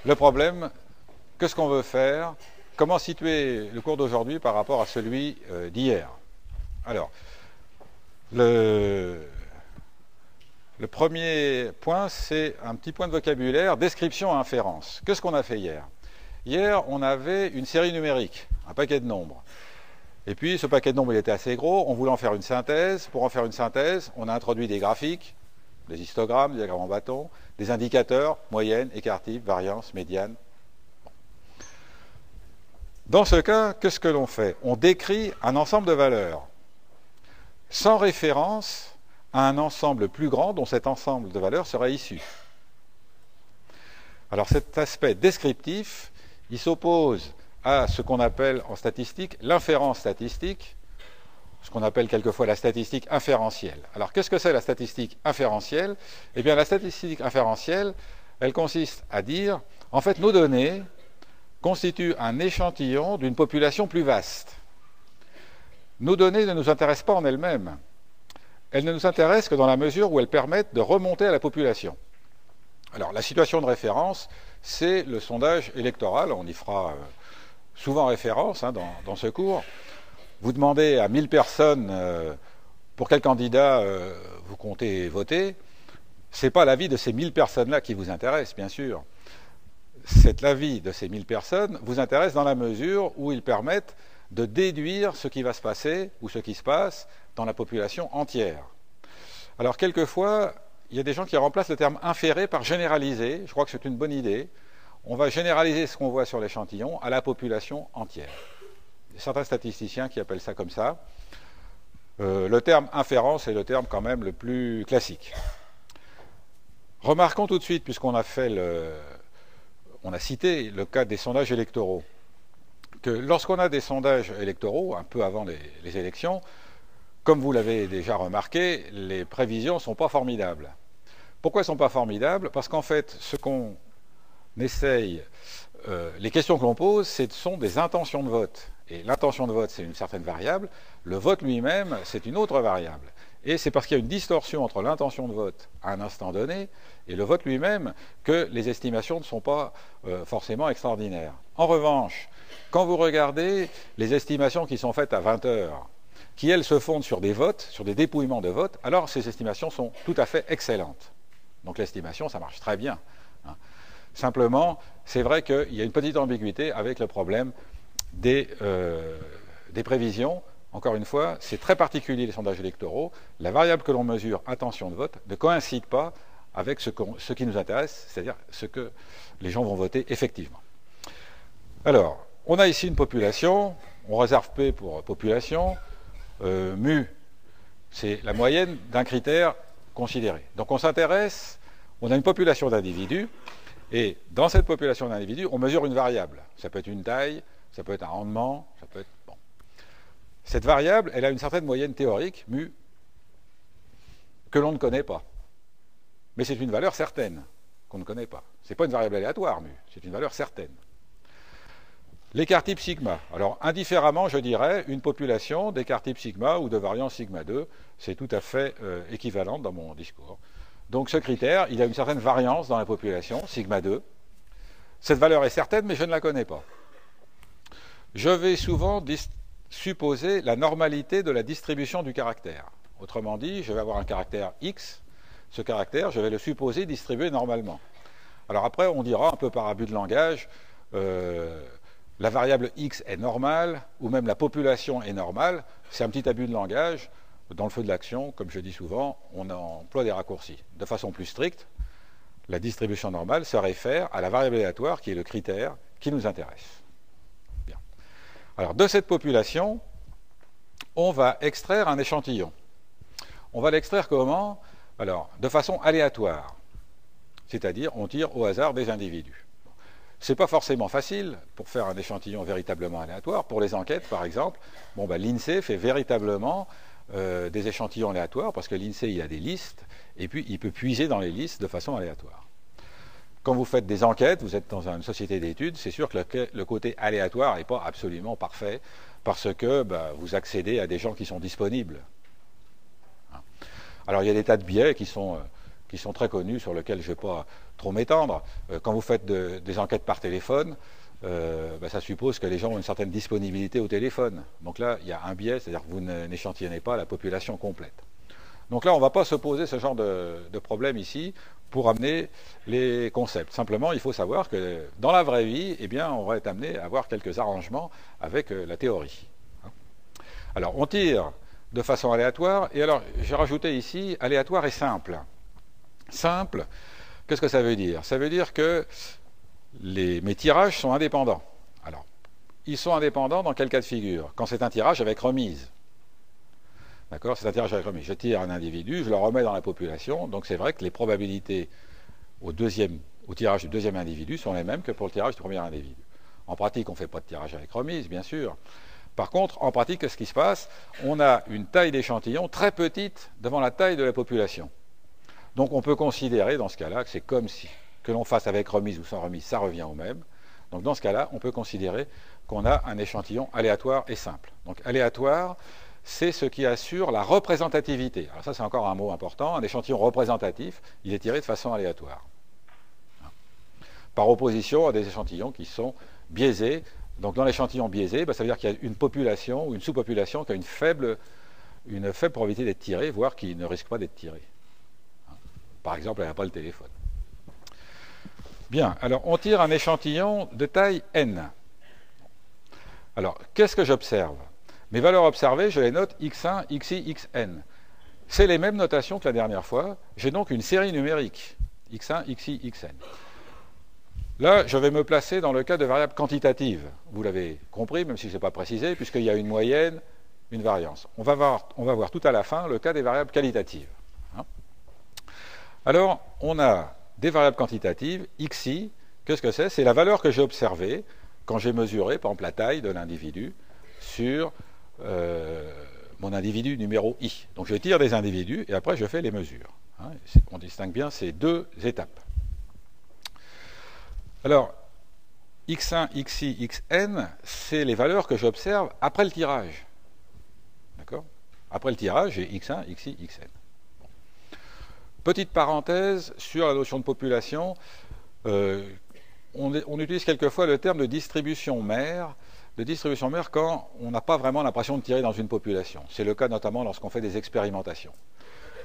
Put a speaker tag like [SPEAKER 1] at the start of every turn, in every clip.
[SPEAKER 1] Le problème, qu'est-ce qu'on veut faire? Comment situer le cours d'aujourd'hui par rapport à celui d'hier? Alors, le premier point, c'est un petit point de vocabulaire, description et inférence. Qu'est-ce qu'on a fait hier? Hier, on avait une série numérique, un paquet de nombres. Et puis, ce paquet de nombres, il était assez gros. On voulait en faire une synthèse. Pour en faire une synthèse, on a introduit des graphiques, des histogrammes, des diagrammes en bâton, des indicateurs, moyenne, écart type, variance, médiane. Dans ce cas, qu'est-ce que l'on fait? On décrit un ensemble de valeurs sans référence à un ensemble plus grand dont cet ensemble de valeurs serait issu. Alors cet aspect descriptif, il s'oppose à ce qu'on appelle en statistique l'inférence statistique, ce qu'on appelle quelquefois la statistique inférentielle. Alors qu'est-ce que c'est la statistique inférentielle? Eh bien la statistique inférentielle, elle consiste à dire, en fait nos données constituent un échantillon d'une population plus vaste. Nos données ne nous intéressent pas en elles-mêmes. Elles ne nous intéressent que dans la mesure où elles permettent de remonter à la population. Alors la situation de référence, c'est le sondage électoral, on y fera souvent référence dans ce cours. Vous demandez à 1000 personnes pour quel candidat vous comptez voter, ce n'est pas l'avis de ces 1000 personnes-là qui vous intéresse, bien sûr. C'est l'avis de ces 1000 personnes vous intéresse dans la mesure où ils permettent de déduire ce qui va se passer ou ce qui se passe dans la population entière. Alors quelquefois, il y a des gens qui remplacent le terme inféré par généralisé. Je crois que c'est une bonne idée. On va généraliser ce qu'on voit sur l'échantillon à la population entière. Il y a certains statisticiens qui appellent ça comme ça. Le terme inférence est le terme quand même le plus classique. Remarquons tout de suite, puisqu'on a fait on a cité le cas des sondages électoraux, que lorsqu'on a des sondages électoraux, un peu avant les élections, comme vous l'avez déjà remarqué, les prévisions ne sont pas formidables. Pourquoi elles ne sont pas formidables? Parce qu'en fait, ce qu'on essaye, les questions que l'on pose, ce sont des intentions de vote. Et l'intention de vote, c'est une certaine variable. Le vote lui-même, c'est une autre variable. Et c'est parce qu'il y a une distorsion entre l'intention de vote à un instant donné et le vote lui-même que les estimations ne sont pas forcément extraordinaires. En revanche, quand vous regardez les estimations qui sont faites à 20 heures, qui elles se fondent sur des votes, sur des dépouillements de votes, alors ces estimations sont tout à fait excellentes. Donc l'estimation, ça marche très bien. Simplement, c'est vrai qu'il y a une petite ambiguïté avec le problème des prévisions. Encore une fois, c'est très particulier les sondages électoraux. La variable que l'on mesure, intention de vote, ne coïncide pas avec ce qui nous intéresse, c'est-à-dire ce que les gens vont voter effectivement. Alors, on a ici une population, on réserve P pour population, mu, c'est la moyenne d'un critère considéré. Donc on s'intéresse, on a une population d'individus, et dans cette population d'individus, on mesure une variable. Ça peut être une taille, ça peut être un rendement, ça peut être... Bon. Cette variable, elle a une certaine moyenne théorique, mu, que l'on ne connaît pas. Mais c'est une valeur certaine, qu'on ne connaît pas. Ce n'est pas une variable aléatoire, mu, c'est une valeur certaine. L'écart type sigma. Alors, indifféremment, je dirais, une population d'écart type sigma ou de variance sigma 2, c'est tout à fait équivalent dans mon discours. Donc, ce critère, il a une certaine variance dans la population, sigma 2. Cette valeur est certaine, mais je ne la connais pas. Je vais souvent supposer la normalité de la distribution du caractère. Autrement dit, je vais avoir un caractère x, ce caractère, je vais le supposer distribué normalement. Alors après, on dira, un peu par abus de langage, la variable x est normale, ou même la population est normale. C'est un petit abus de langage. Dans le feu de l'action, comme je dis souvent, on emploie des raccourcis. De façon plus stricte, la distribution normale se réfère à la variable aléatoire qui est le critère qui nous intéresse. Bien. Alors, de cette population, on va extraire un échantillon. On va l'extraire comment? Alors, de façon aléatoire. C'est-à-dire, on tire au hasard des individus. Ce n'est pas forcément facile pour faire un échantillon véritablement aléatoire. Pour les enquêtes, par exemple, l'INSEE fait véritablement des échantillons aléatoires parce que l'INSEE, il a des listes et puis il peut puiser dans les listes de façon aléatoire. Quand vous faites des enquêtes, vous êtes dans une société d'études, c'est sûr que le côté aléatoire n'est pas absolument parfait parce que vous accédez à des gens qui sont disponibles. Alors il y a des tas de biais qui sont qui sont très connus, sur lesquels je ne vais pas trop m'étendre. Quand vous faites des enquêtes par téléphone, ça suppose que les gens ont une certaine disponibilité au téléphone. Donc là, il y a un biais, c'est-à-dire que vous n'échantillonnez pas la population complète. Donc là, on ne va pas se poser ce genre de problème ici pour amener les concepts. Simplement, il faut savoir que dans la vraie vie, eh bien, on va être amené à avoir quelques arrangements avec la théorie. Alors, on tire de façon aléatoire, et alors, j'ai rajouté ici aléatoire et simple. Simple, qu'est-ce que ça veut dire? Ça veut dire que mes tirages sont indépendants. Alors, ils sont indépendants dans quel cas de figure? Quand c'est un tirage avec remise. D'accord? C'est un tirage avec remise. Je tire un individu, je le remets dans la population, donc c'est vrai que les probabilités au tirage du deuxième individu sont les mêmes que pour le tirage du premier individu. En pratique, on ne fait pas de tirage avec remise, bien sûr. Par contre, en pratique, qu'est-ce qui se passe? On a une taille d'échantillon très petite devant la taille de la population. Donc on peut considérer dans ce cas-là que c'est comme si, que l'on fasse avec remise ou sans remise, ça revient au même. Donc dans ce cas-là, on peut considérer qu'on a un échantillon aléatoire et simple. Donc aléatoire, c'est ce qui assure la représentativité. Alors ça, c'est encore un mot important. Un échantillon représentatif, il est tiré de façon aléatoire. Par opposition à des échantillons qui sont biaisés. Donc dans l'échantillon biaisé, ça veut dire qu'il y a une population ou une sous-population qui a une faible probabilité d'être tirée, voire qui ne risque pas d'être tirée. Par exemple, elle n'a pas le téléphone. Bien, alors on tire un échantillon de taille n. Alors, qu'est-ce que j'observe? Mes valeurs observées, je les note x1, xi, xn. C'est les mêmes notations que la dernière fois. J'ai donc une série numérique, x1, xi, xn. Là, je vais me placer dans le cas de variables quantitatives. Vous l'avez compris, même si je n'ai pas précisé, puisqu'il y a une moyenne, une variance. On va voir tout à la fin le cas des variables qualitatives. Alors, on a des variables quantitatives, xi, qu'est-ce que c'est? C'est la valeur que j'ai observée quand j'ai mesuré, par exemple, la taille de l'individu sur mon individu numéro i. Donc je tire des individus et après je fais les mesures. On distingue bien ces deux étapes. Alors, x1, xi, xn, c'est les valeurs que j'observe après le tirage. D'accord? Après le tirage, j'ai x1, xi, xn. Petite parenthèse sur la notion de population. On utilise quelquefois le terme de distribution mère. De distribution mère quand on n'a pas vraiment l'impression de tirer dans une population. C'est le cas notamment lorsqu'on fait des expérimentations.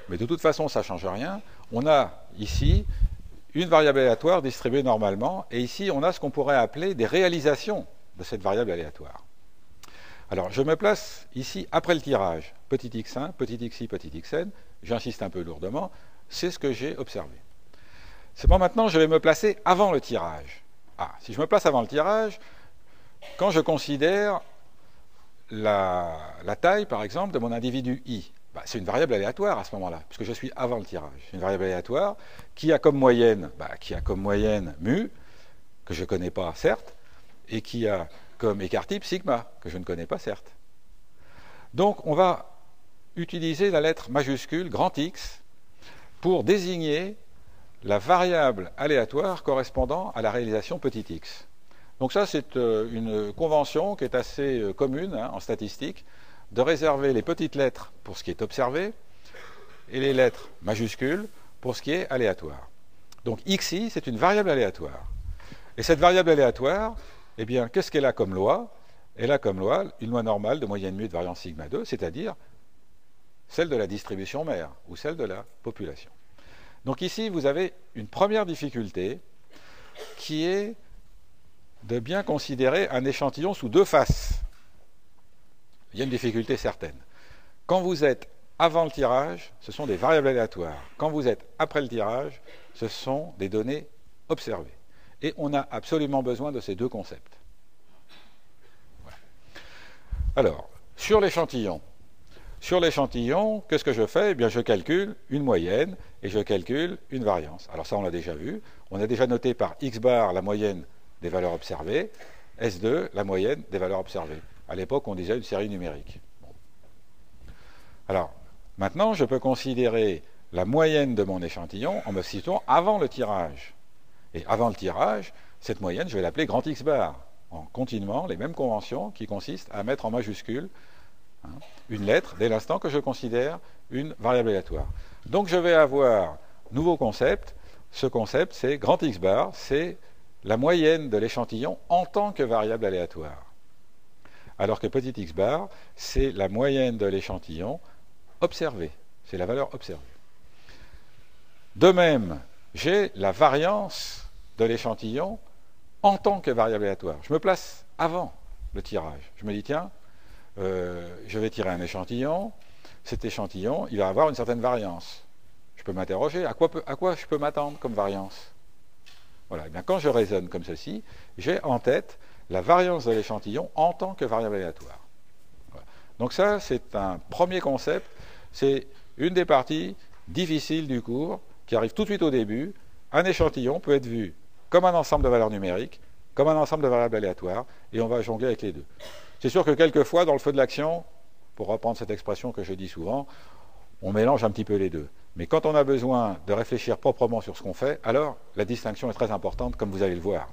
[SPEAKER 1] Mais de toute façon, ça ne change rien. On a ici une variable aléatoire distribuée normalement, et ici on a ce qu'on pourrait appeler des réalisations de cette variable aléatoire. Alors je me place ici après le tirage, petit x1, petit xi, petit xn, j'insiste un peu lourdement, c'est ce que j'ai observé. C'est bon, maintenant je vais me placer avant le tirage. Si je me place avant le tirage, quand je considère la taille, par exemple, de mon individu i, c'est une variable aléatoire à ce moment-là, puisque je suis avant le tirage. C'est une variable aléatoire qui a comme moyenne, mu, que je ne connais pas, certes, et qui a comme écart type sigma, que je ne connais pas, certes. Donc, on va utiliser la lettre majuscule, grand X, pour désigner la variable aléatoire correspondant à la réalisation petit x. Donc ça, c'est une convention qui est assez commune en statistique, de réserver les petites lettres pour ce qui est observé et les lettres majuscules pour ce qui est aléatoire. Donc xi, c'est une variable aléatoire. Et cette variable aléatoire, eh bien, qu'est-ce qu'elle a comme loi? Elle a comme loi une loi normale de moyenne mu de variance sigma 2, c'est-à-dire celle de la distribution mère ou celle de la population. Donc ici, vous avez une première difficulté qui est de bien considérer un échantillon sous deux faces. Il y a une difficulté certaine. Quand vous êtes avant le tirage, ce sont des variables aléatoires. Quand vous êtes après le tirage, ce sont des données observées. Et on a absolument besoin de ces deux concepts. Voilà. Alors, sur l'échantillon, qu'est-ce que je fais? Eh bien, je calcule une moyenne et je calcule une variance. Alors ça, on l'a déjà vu. On a déjà noté par x bar la moyenne des valeurs observées, S2 la moyenne des valeurs observées. À l'époque, on disait une série numérique. Bon. Alors, maintenant, je peux considérer la moyenne de mon échantillon en me situant avant le tirage. Et avant le tirage, cette moyenne, je vais l'appeler grand X bar, en continuant les mêmes conventions qui consistent à mettre en majuscule une lettre dès l'instant que je considère une variable aléatoire. Donc, je vais avoir nouveau concept. Ce concept, c'est grand X bar, c'est la moyenne de l'échantillon en tant que variable aléatoire. Alors que petit x bar, c'est la moyenne de l'échantillon observé. C'est la valeur observée. De même, j'ai la variance de l'échantillon en tant que variable aléatoire. Je me place avant le tirage. Je me dis, tiens, je vais tirer un échantillon. Cet échantillon, il va avoir une certaine variance. Je peux m'interroger, à quoi je peux m'attendre comme variance? Voilà, et bien quand je raisonne comme ceci, j'ai en tête la variance de l'échantillon en tant que variable aléatoire. Voilà. Donc ça, c'est un premier concept, c'est une des parties difficiles du cours, qui arrive tout de suite au début. Un échantillon peut être vu comme un ensemble de valeurs numériques, comme un ensemble de variables aléatoires, et on va jongler avec les deux. C'est sûr que quelquefois, dans le feu de l'action, pour reprendre cette expression que je dis souvent, on mélange un petit peu les deux. Mais quand on a besoin de réfléchir proprement sur ce qu'on fait, alors la distinction est très importante, comme vous allez le voir.